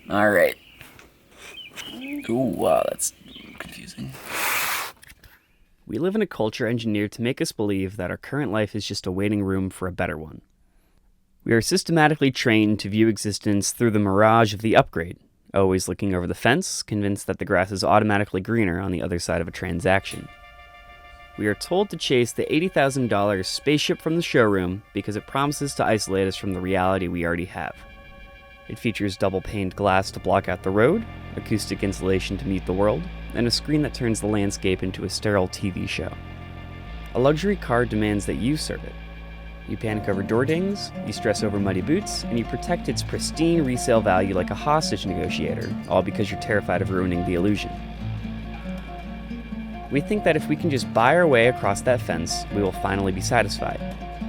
All right. Ooh, wow, that's confusing. We live in a culture engineered to make us believe that our current life is just a waiting room for a better one. We are systematically trained to view existence through the mirage of the upgrade, always looking over the fence, convinced that the grass is automatically greener on the other side of a transaction. We are told to chase the $80,000 spaceship from the showroom because it promises to isolate us from the reality we already have. It features double-paned glass to block out the road, acoustic insulation to mute the world, and a screen that turns the landscape into a sterile TV show. A luxury car demands that you serve it. You panic over door dings, you stress over muddy boots, and you protect its pristine resale value like a hostage negotiator, all because you're terrified of ruining the illusion. We think that if we can just buy our way across that fence, we will finally be satisfied.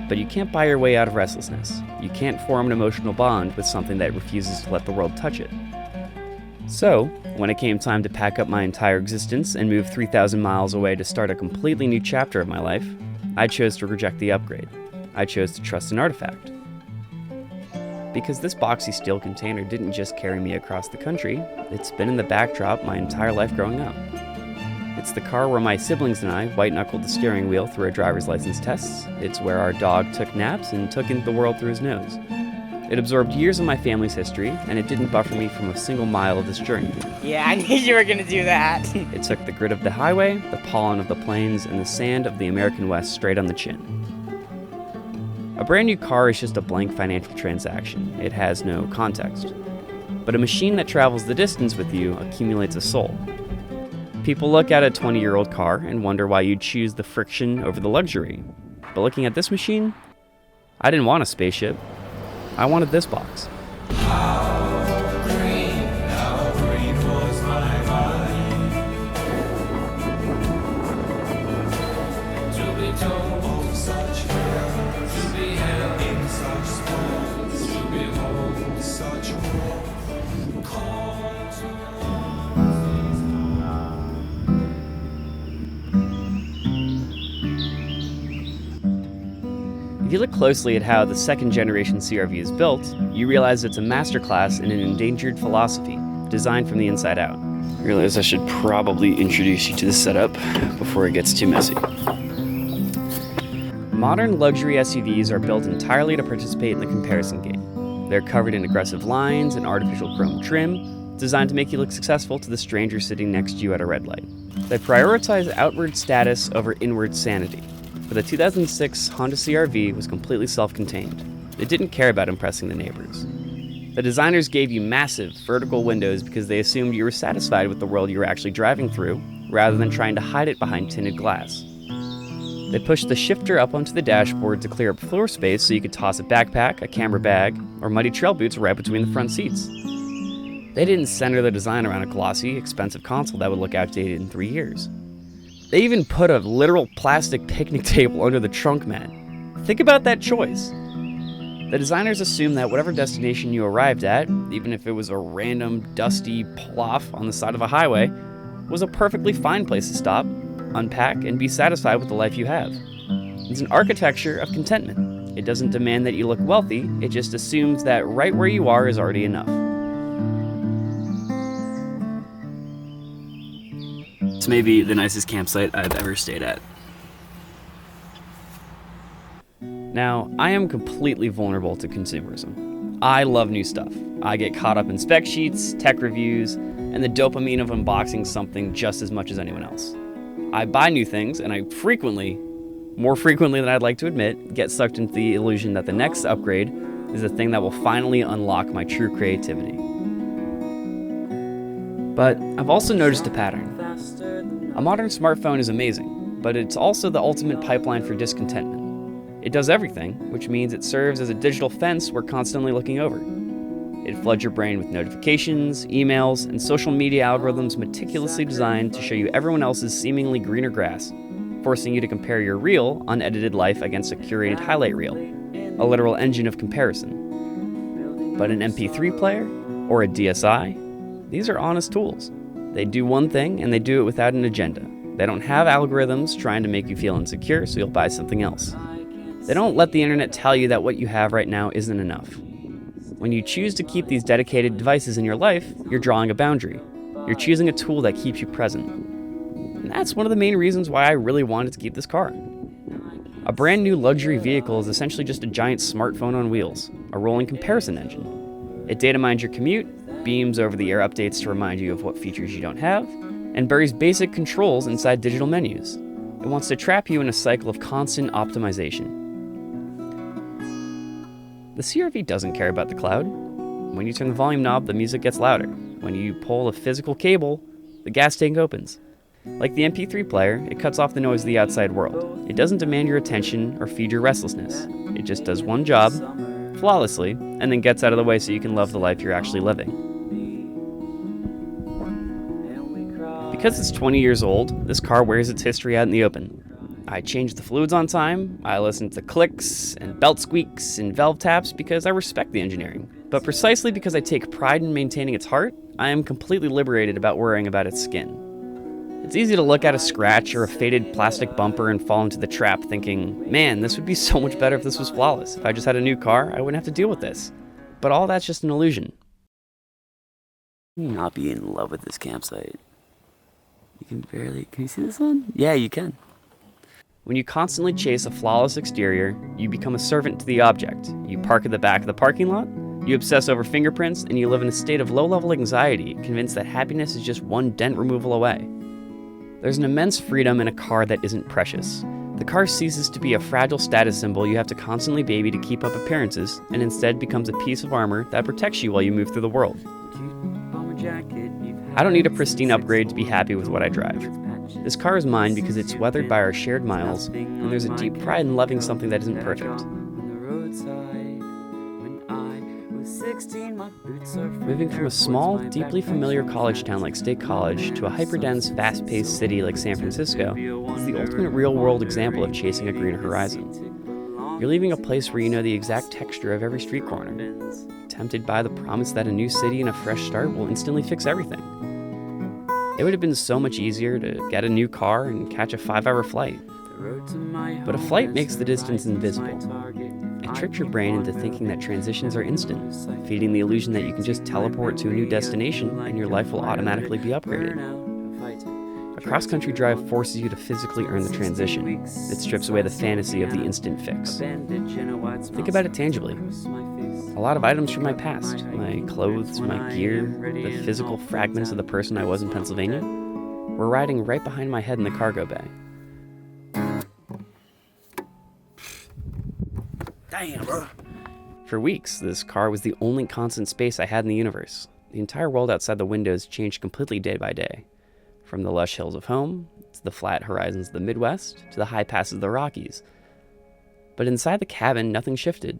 But you can't buy your way out of restlessness. You can't form an emotional bond with something that refuses to let the world touch it. So, when it came time to pack up my entire existence and move 3,000 miles away to start a completely new chapter of my life, I chose to reject the upgrade. I chose to trust an artifact. Because this boxy steel container didn't just carry me across the country, it's been in the backdrop my entire life growing up. It's the car where my siblings and I white-knuckled the steering wheel through our driver's license tests. It's where our dog took naps and took into the world through his nose. It absorbed years of my family's history, and it didn't buffer me from a single mile of this journey. Yeah, I knew you were gonna do that. It took the grit of the highway, the pollen of the plains, and the sand of the American West straight on the chin. A brand new car is just a blank financial transaction. It has no context. But a machine that travels the distance with you accumulates a soul. People look at a 20-year-old car and wonder why you'd choose the friction over the luxury. But looking at this machine, I didn't want a spaceship. I wanted this box. How green was my body to be told of such words, to be held in such spots, to behold such growth, called to If you look closely at how the second-generation CR-V is built, you realize it's a masterclass in an endangered philosophy, designed from the inside out. I realize I should probably introduce you to the setup before it gets too messy. Modern luxury SUVs are built entirely to participate in the comparison game. They're covered in aggressive lines and artificial chrome trim, designed to make you look successful to the stranger sitting next to you at a red light. They prioritize outward status over inward sanity. But the 2006 Honda CR-V was completely self-contained. It didn't care about impressing the neighbors. The designers gave you massive vertical windows because they assumed you were satisfied with the world you were actually driving through, rather than trying to hide it behind tinted glass. They pushed the shifter up onto the dashboard to clear up floor space so you could toss a backpack, a camera bag, or muddy trail boots right between the front seats. They didn't center the design around a glossy, expensive console that would look outdated in 3 years. They even put a literal plastic picnic table under the trunk mat. Think about that choice. The designers assumed that whatever destination you arrived at, even if it was a random, dusty pull-off on the side of a highway, was a perfectly fine place to stop, unpack, and be satisfied with the life you have. It's an architecture of contentment. It doesn't demand that you look wealthy, it just assumes that right where you are is already enough. It's maybe the nicest campsite I've ever stayed at. Now, I am completely vulnerable to consumerism. I love new stuff. I get caught up in spec sheets, tech reviews, and the dopamine of unboxing something just as much as anyone else. I buy new things, and I more frequently than I'd like to admit, get sucked into the illusion that the next upgrade is the thing that will finally unlock my true creativity. But I've also noticed a pattern. A modern smartphone is amazing, but it's also the ultimate pipeline for discontentment. It does everything, which means it serves as a digital fence we're constantly looking over. It floods your brain with notifications, emails, and social media algorithms meticulously designed to show you everyone else's seemingly greener grass, forcing you to compare your real, unedited life against a curated highlight reel, a literal engine of comparison. But an MP3 player, or a DSi, these are honest tools. They do one thing, and they do it without an agenda. They don't have algorithms trying to make you feel insecure, so you'll buy something else. They don't let the internet tell you that what you have right now isn't enough. When you choose to keep these dedicated devices in your life, you're drawing a boundary. You're choosing a tool that keeps you present. And that's one of the main reasons why I really wanted to keep this car. A brand new luxury vehicle is essentially just a giant smartphone on wheels, a rolling comparison engine. It data mines your commute, beams over-the-air updates to remind you of what features you don't have, and buries basic controls inside digital menus. It wants to trap you in a cycle of constant optimization. The CR-V doesn't care about the cloud. When you turn the volume knob, the music gets louder. When you pull a physical cable, the gas tank opens. Like the MP3 player, it cuts off the noise of the outside world. It doesn't demand your attention or feed your restlessness. It just does one job, flawlessly, and then gets out of the way so you can love the life you're actually living. Because it's 20 years old, this car wears its history out in the open. I change the fluids on time, I listen to clicks and belt squeaks and valve taps because I respect the engineering. But precisely because I take pride in maintaining its heart, I am completely liberated about worrying about its skin. It's easy to look at a scratch or a faded plastic bumper and fall into the trap thinking, man, this would be so much better if this was flawless. If I just had a new car, I wouldn't have to deal with this. But all that's just an illusion. Not be in love with this campsite. Can you see this one? Yeah, you can. When you constantly chase a flawless exterior, you become a servant to the object. You park at the back of the parking lot, you obsess over fingerprints, and you live in a state of low-level anxiety, convinced that happiness is just one dent removal away. There's an immense freedom in a car that isn't precious. The car ceases to be a fragile status symbol you have to constantly baby to keep up appearances, and instead becomes a piece of armor that protects you while you move through the world. I don't need a pristine upgrade to be happy with what I drive. This car is mine because it's weathered by our shared miles, and there's a deep pride in loving something that isn't perfect. Moving from a small, deeply familiar college town like State College to a hyperdense, fast-paced city like San Francisco is the ultimate real-world example of chasing a greener horizon. You're leaving a place where you know the exact texture of every street corner, tempted by the promise that a new city and a fresh start will instantly fix everything. It would have been so much easier to get a new car and catch a 5-hour flight. But a flight makes the distance invisible. It tricks your brain into thinking that transitions are instant, feeding the illusion that you can just teleport to a new destination and your life will automatically be upgraded. A cross-country drive forces you to physically earn the transition. It strips away the fantasy of the instant fix. Think about it tangibly. A lot of items from my past, my clothes, my gear, the physical fragments of the person I was in Pennsylvania, were riding right behind my head in the cargo bay. Damn, bro. For weeks, this car was the only constant space I had in the universe. The entire world outside the windows changed completely day by day. From the lush hills of home, to the flat horizons of the Midwest, to the high passes of the Rockies. But inside the cabin, nothing shifted.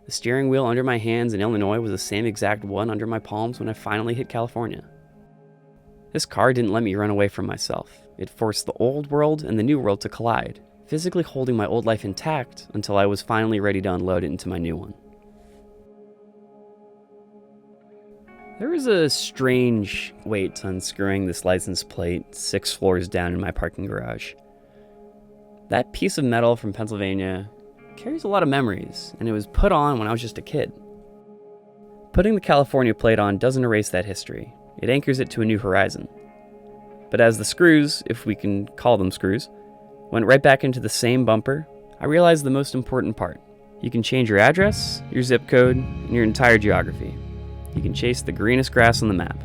The steering wheel under my hands in Illinois was the same exact one under my palms when I finally hit California. This car didn't let me run away from myself. It forced the old world and the new world to collide, physically holding my old life intact until I was finally ready to unload it into my new one. There was a strange weight to unscrewing this license plate 6 floors down in my parking garage. That piece of metal from Pennsylvania carries a lot of memories, and it was put on when I was just a kid. Putting the California plate on doesn't erase that history. It anchors it to a new horizon. But as the screws, if we can call them screws, went right back into the same bumper, I realized the most important part. You can change your address, your zip code, and your entire geography. You can chase the greenest grass on the map.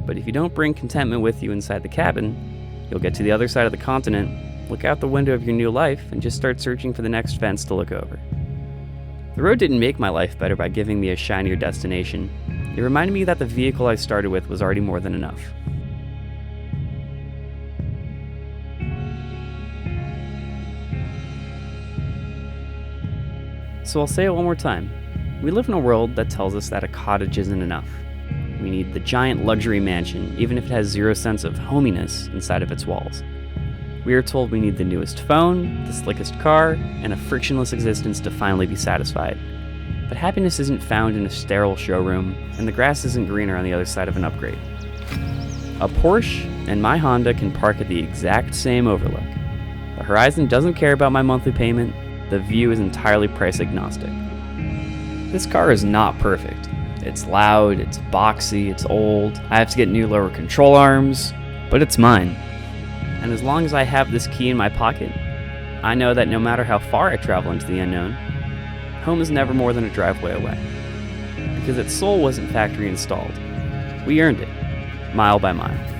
But if you don't bring contentment with you inside the cabin, you'll get to the other side of the continent, look out the window of your new life, and just start searching for the next fence to look over. The road didn't make my life better by giving me a shinier destination. It reminded me that the vehicle I started with was already more than enough. So I'll say it one more time. We live in a world that tells us that a cottage isn't enough. We need the giant luxury mansion, even if it has zero sense of hominess inside of its walls. We are told we need the newest phone, the slickest car, and a frictionless existence to finally be satisfied. But happiness isn't found in a sterile showroom, and the grass isn't greener on the other side of an upgrade. A Porsche and my Honda can park at the exact same overlook. The horizon doesn't care about my monthly payment. The view is entirely price agnostic. This car is not perfect. It's loud, it's boxy, it's old. I have to get new lower control arms, but it's mine. And as long as I have this key in my pocket, I know that no matter how far I travel into the unknown, home is never more than a driveway away. Because its soul wasn't factory installed. We earned it, mile by mile.